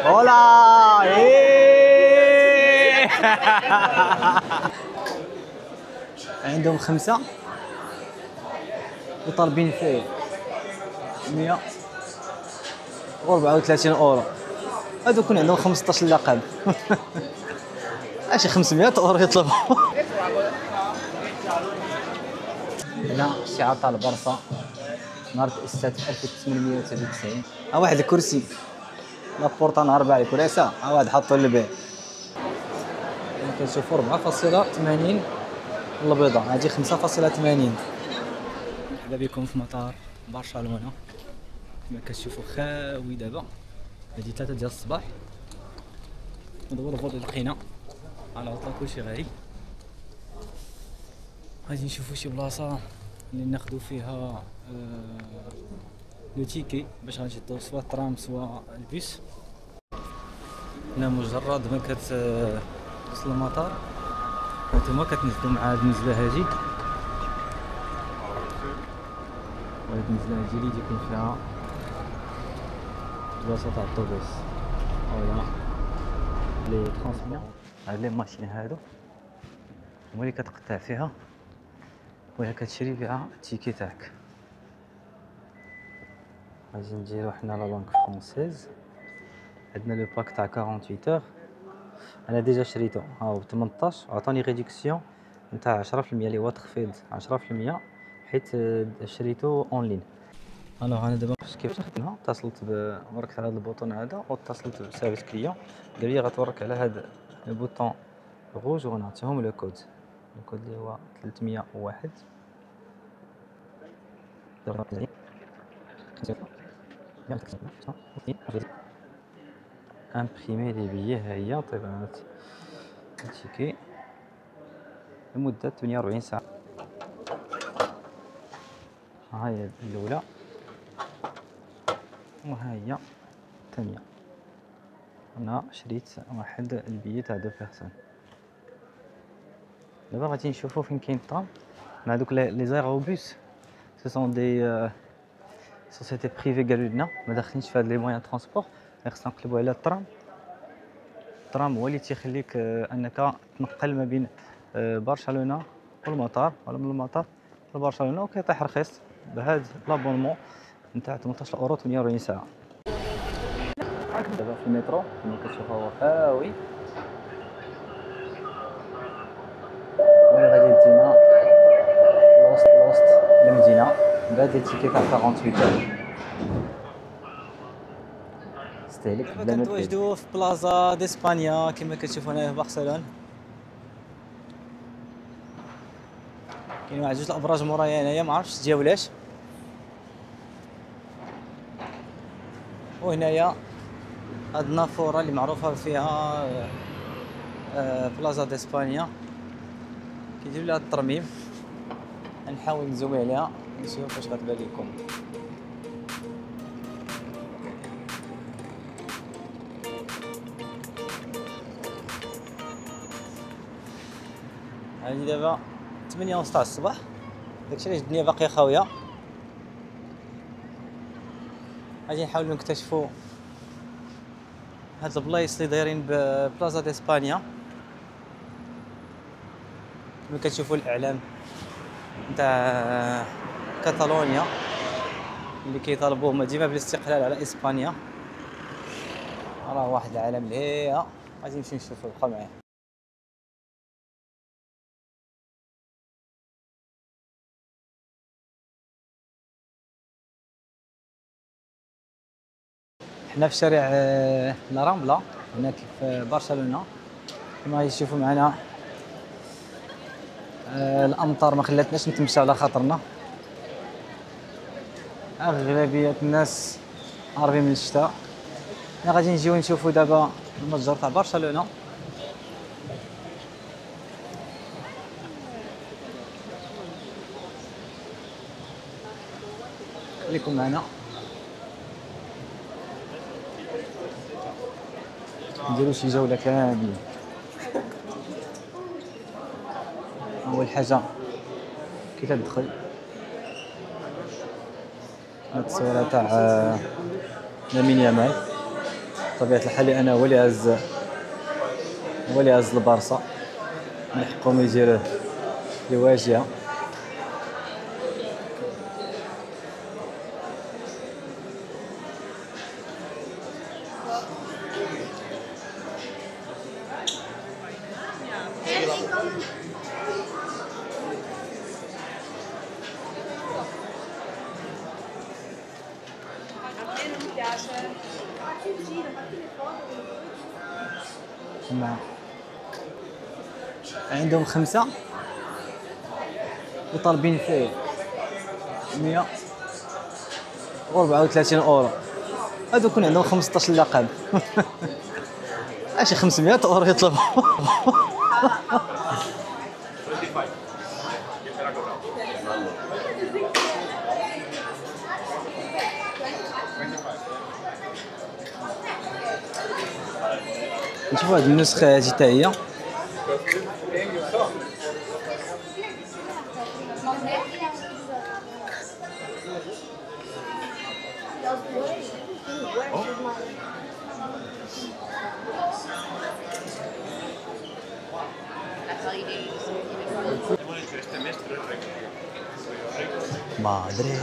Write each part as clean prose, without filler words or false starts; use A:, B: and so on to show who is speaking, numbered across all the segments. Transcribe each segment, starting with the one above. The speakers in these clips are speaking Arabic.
A: هولا إيه. عندهم 5 وطالبين فيه 134 اورو. هادو كون عندهم 15 لقب. اش 500 اورو يطلبوا. هنا شعار تاع البرصا نهار تأسست في 1899. ها واحد الكرسي لابورطا نهار باع الكراسه، ها واحد حطو للبيع. كنشوفوا 4.80 البيضه، هذه 5.80. مرحبا بكم في مطار برشلونه. كما كتشوفوا خاوي دابا، هذه 3 ديال الصباح. ندورو فوق لقينا على عطله كلشي غالي. غادي نشوفو شي بلاصه اللي ناخدو فيها لو تيكي باش غنشدو سوا الترام سوا البيس. هنا مجرد ما كتوصل المطار هانتوما كتنزلو مع هاد النزله هادي. هاد النزله هادي اللي تيكون فيها بلاصه تاع الطوبيس ولا لي ترونسبور. هاد لي ماشين هادو هما اللي كتقطع فيها ولا كتشري فيها التيكي تاعك. غادي نديرو حنا لا بانك فرونسيز. عندنا لو باك تاع 48 اور، انا ديجا شريته ها هو ب 18. عطاني ريدكسيون نتاع 10% اللي هو تخفيض 10% حيت شريته اونلاين. الوغ انا دابا كيفاش خدمتها، اتصلت وركت على هذا البوطون هذا واتصلت بسيرفيس كليون، قال لي غتورك على هذا البوطون روج ونعطيهم لو كود اللي هو 301. امبريمي لي بيي ها هي طبعات التيكي لمدة 48 ساعة. ها هي الأولى وها هي الثانية. أنا شريت واحد البيي تاع 2 بيرسون. دابا غادي نشوفو فين كاين الطرام مع دوك لي زيروبوس. سو سون دي سوسيتي بريفي قالوا لنا ما داخلينش في هاد لي موان ترونسبور، خصنا نقلبوا على الترام. الترام هو اللي تيخليك انك تنقل ما بين برشلونه والمطار ولا من المطار لبرشلونه، وكيطيح رخيص بهذا لابونمون نتاع 18 اورو 48 ساعه. دابا في المترو كما كتشوفوا هو خاوي، غادي يدينا لوسط المدينه بهاد التيكي تاع 48 اورو. دابا كنتواجدوا في بلاصه ديسبانيا كما كتشوفوا هنايا في برشلونه. كاين واحد جوج الابراج مورايا هنايا ما عرفتش دياولاش. وهنايا هاد النافوره اللي معروفه فيها بلاصه ديسبانيا كيديروا لها الترميم. غنحاول نزوم عليها نشوف فاش غتبان لكم. هادي دابا 8:30 تاع الصباح، داكشي علاش الدنيا باقيه خاويه. غادي نحاولوا نكتشفوا هاد البلايص اللي دايرين ببلاصه ديسبانيا. كما كتشوفوا الاعلام نتاع كاتالونيا اللي كيطالبوا هما ديما بالاستقلال على اسبانيا. راه واحد العالم لهيا غادي نمشيو نشوفوا. بقاو معايا. حنا في شارع لا رامبلا هناك في برشلونه. كما غادي تشوفوا معنا الامطار ما خلاتناش نتمشى على خاطرنا. اغلبيه الناس هاربين من الشتاء. حنا غادي نجيو نشوفوا دابا المتجر تاع برشلونه. خليكم معنا نديرو شي جوله كامله. اول حاجه كي تدخل هاد التصويره تاع لامين يامال بطبيعة الحال لأن هو اللي هز البارسا، من حقهم يديروه الواجهة. نعم. عندهم 5 وطالبين فيه 134 اورو. هادو كون عندهم 15 لقب. اش 500 اورو يطلبوا. نشوفوا هاد النسخة هادي حتى هي. مدريد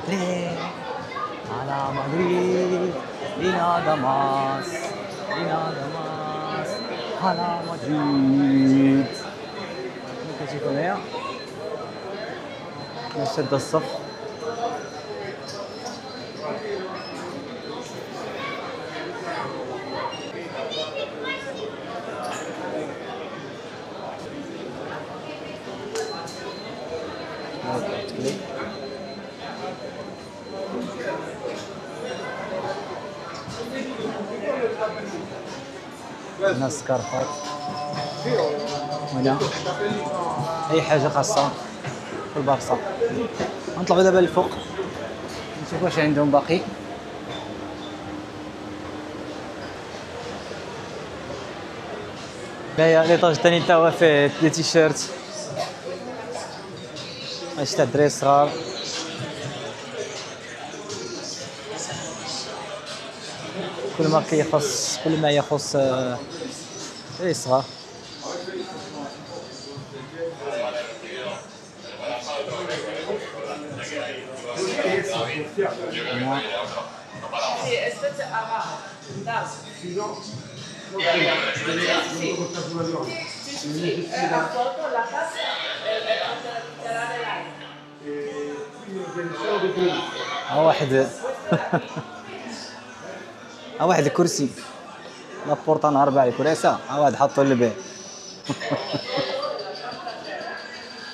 A: مدريد على مدريد لنا دماس على مدريد. كتشوفوا هنايا شاد الصف. هنا السكارفات، هنا اي حاجه خاصه في البارسا. غنطلعوا دابا للفوق نشوف واش عندهم باقي. هنايا ليطاج الثاني تا هو فيه لي تيشيرت، هادشي تاع الدراري الصغار. كل ما يخص الدراري الصغار. ها واحد ها واحد الكرسي لابورطا نهار باع الكراسه، ها واحد حطو للبيع.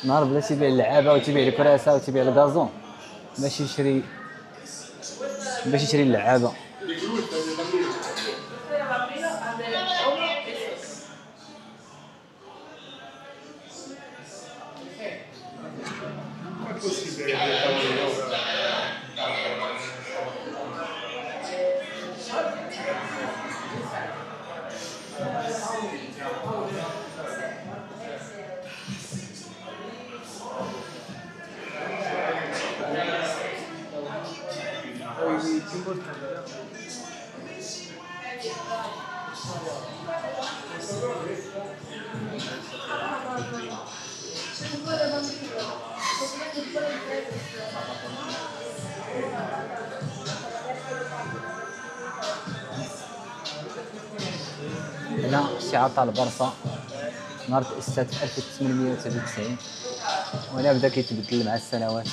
A: نهار بلا تيبيع اللعابه وتيبيع الكراسه وتيبيع الكازون باش يشري اللعابه. هنا الشعار تاع البارسا نهار تأسست في 1899، وهنا بدا كيتبدل مع السنوات.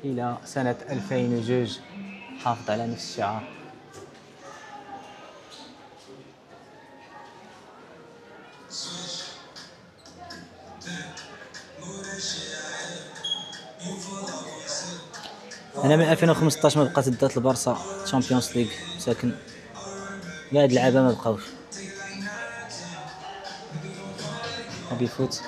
A: إلى سنة 2002 حافظ على نفس الشعار. أنا من 2015 ما بقات دات البارسا تشامبيونز ليغ، ساكن كاع هاد اللعابة ما بقاوش. هابي فوت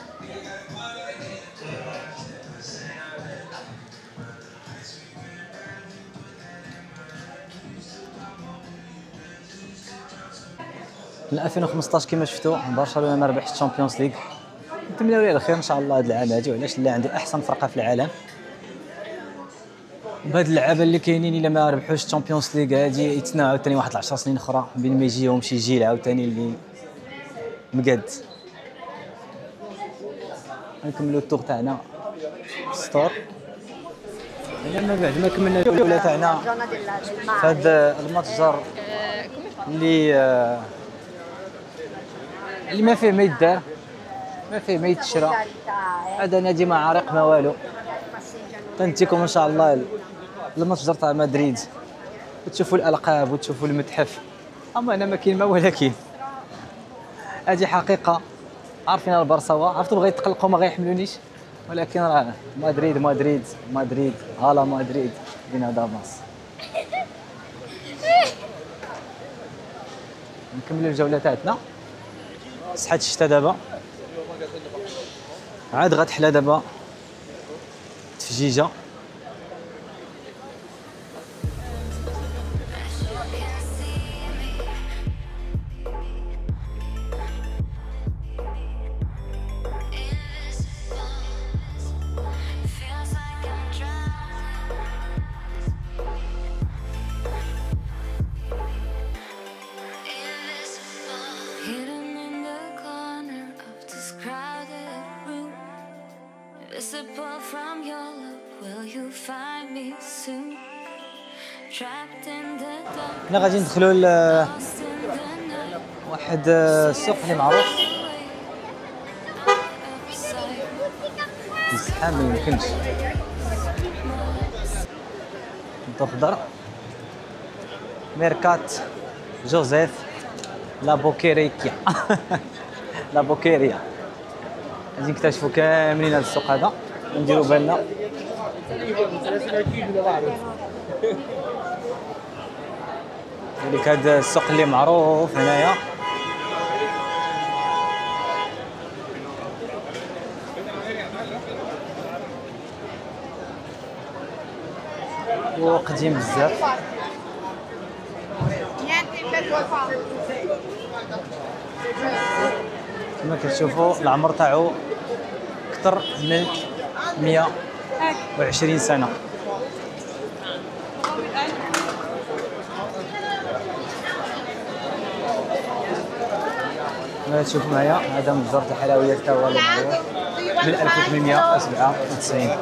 A: من 2015 كما شفتوا برشلونة ما ربحش الشامبيونز ليغ، نتمنوا ليه الخير ان شاء الله هذا العام هادي، وعلاش لا عنده احسن فرقه في العالم. بهاد اللعابه اللي كاينين الا ما ربحوش الشامبيونز ليغ هادي يتسناو عاوتاني واحد 10 سنين اخرى بين ما يجيهم شي جيل عاوتاني اللي مقاد. نكملوا التور تاعنا ستور. انا بعد ما كملنا الجوله تاعنا في هذا المتجر اللي ما فيه ما يدار، ما فيه ما يتشرى. هذا نادي ما عارق ما والو. تنتيكم ان شاء الله المتجر تاع مدريد وتشوفوا الالقاب وتشوفوا المتحف. اما انا ما كاين ما ولا كاين، هذه حقيقه. عارفين البرصاوه عرفتوا بغا يتقلقوا ما غيحملونيش، ولكن راه مدريد مدريد مدريد هالا مدريد بينا داماس. نكملوا الجوله تاعتنا. صحة الشتا دابا عاد غتحلى دابا تفجيجه.
B: Visible from your look, will you find me soon? Trapped in the dark,
A: حنا غادي ندخلوا
B: lost in the night,
A: واحد السوق اللي معروف
B: upside.
A: الزحام ما يمكنش. نطو خضر ميركات جوزيف لابوكيريكيا لابوكيريا. غادي نكتشفوا كاملين هذا السوق هذا ونديروا بالنا. ديك هذا السوق اللي معروف هنايا. وقديم بزاف. كما كتشوفوا العمر تاعو اكثر من 120 سنه. كما تشوفوا معايا هذا متجر تاع الحلويات تا هو اللي معروف من 1897.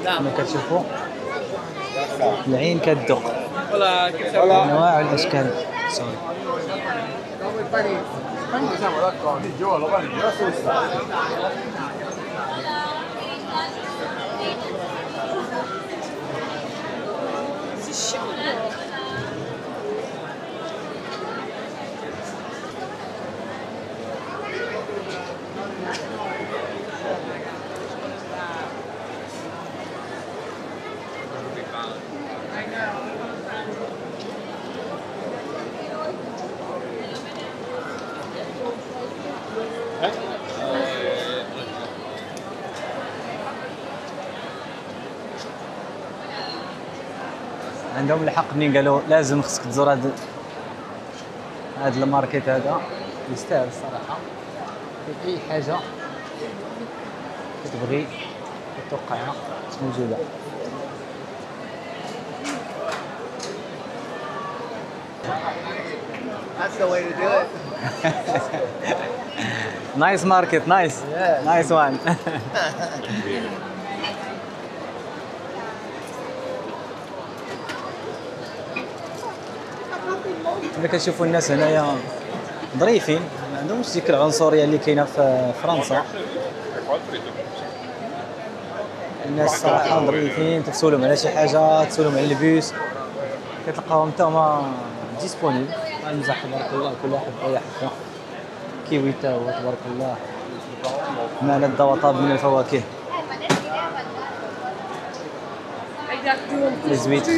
A: كما كتشوفوا العين كتدق انواع والاشكال. سوري. عندهم الحق منين قالوا لازم خصك تزور هذا الماركت هذا. يستاهل الصراحه. اي حاجه كتبغي تتوقعها موجوده.
C: That's the way to do it.
A: Nice market, nice.
C: Yeah.
A: Nice one. كما كتشوفوا الناس هنايا ظريفين، ما عندهمش ديك العنصريه اللي كاينه في فرنسا. الناس صراحه ظريفين، تسولهم على شي حاجه، تسولهم على البيس، كتلقاهم حتى هما ديسبونيبل. المزح تبارك الله، كل واحد بأي حاجه. كيوي تا هو تبارك الله. معنا الدواطاب من الفواكه. Les huîtres.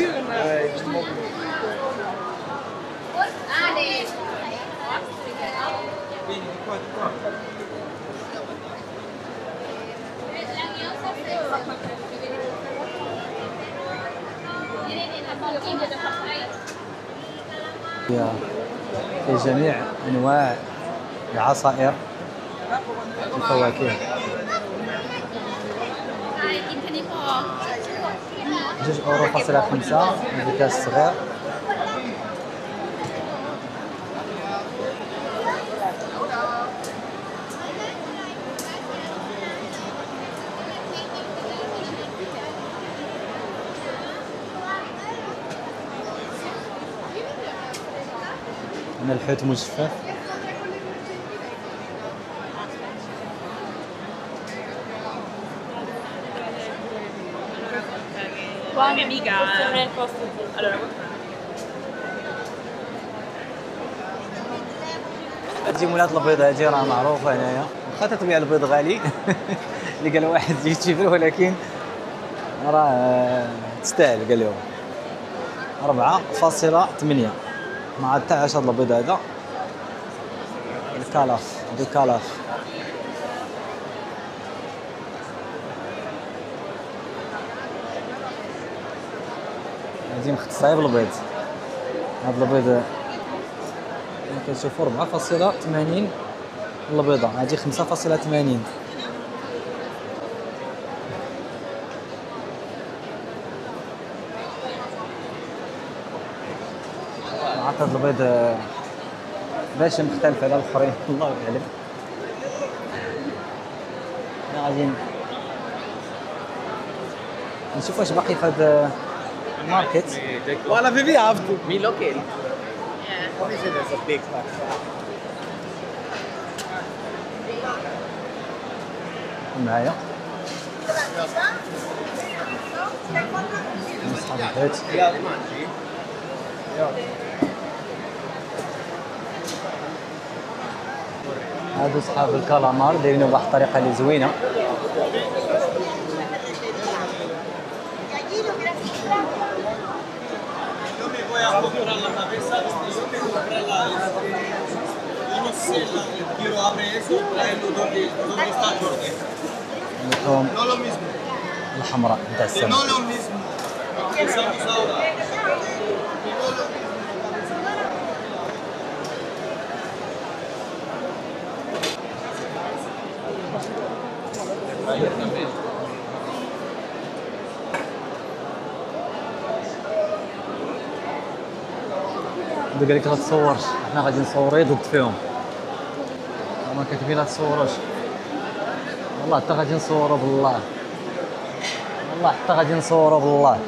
A: في جميع أنواع العصائر الفواكه. 2.5 €، الكاس الصغير. هنا الحوت مجفف.
C: Qua mia amica nel posto di... Allora,
A: هذه مولات البيض، هذه راه معروفه هنايا، واخا تتبيع البيض غالي اللي قال واحد يوتيوبر، ولكن راه تستاهل. قال لهم 4.8 مع تاع هذا البيض هذا الكالاف دو كالاف. هذه مختصه بالبيض. هذا البيض كتشوفوا 4.80 البيضه، هذه 5.80. عرفت هذا البيض باش مختلف على الاخرين الله اعلم. غادي نشوف واش باقي في هذا الماركت.
D: Voilà, vivi after.
E: Mi local.
D: What is it? It's a big pack.
A: معايا اصحاب الحوت. هادو صحاب الكالامار دايرينو بواحد الطريقه اللي زوينه. اللحوم الحمراء نتاع السمك. قال لك لا تصورش، حنا غادي نصور ضد فيهم. هما كاتبين لا تصوروش، والله حتى غادي نصوروا بالله، والله حتى غادي نصوروا بالله.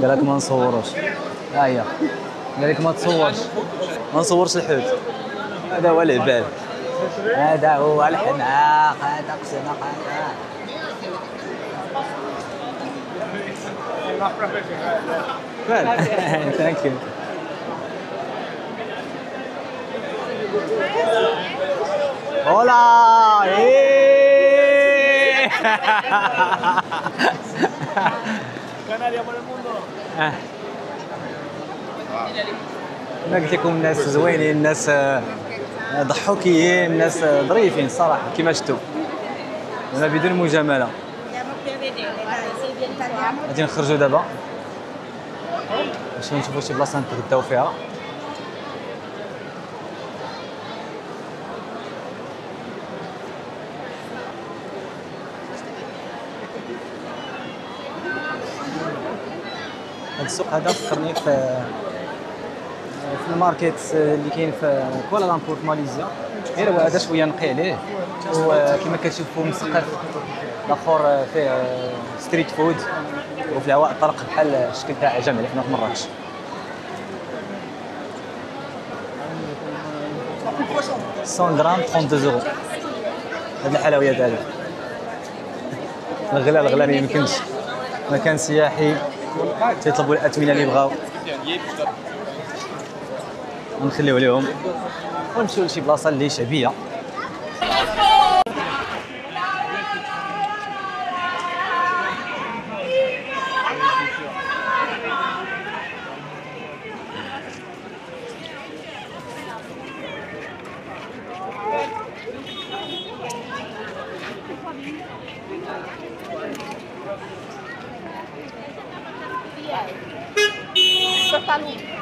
A: قال لك ما نصوروش. ها هي قال لك ما تصورش، ما نصورش الحوت. هذا هو العباد، هذا هو الحماق، هذا قسم هذا. ثانك يو. Hola!
D: Canaria por el mundo.
A: انا قلت لكم الناس زوينين، الناس ضحوكيين، الناس ظريفين صراحه كما شفتوا، انا بدون مجامله. غادي نخرجوا دابا باش نشوفوا شي بلاصه نتغداو فيها. هذا السوق هذا فكرني في الماركت اللي كاين في كوالالامبور في ماليزيا، غير هو هذا شويه نقي عليه، وكما كتشوفوا مسقف. الاخر فيه ستريت فود، وفي الهواء طلق بحال الشكل تاع عجم اللي حنا في مراكش. غرام 32 €. هاد الحلويات هذه الغلا ما يمكنش، مكان سياحي تيطلبوا الاثمنه اللي بغاو، ونخليو لهم ونمشيو لشي بلاصه اللي شعبيه.
C: Sortaluce.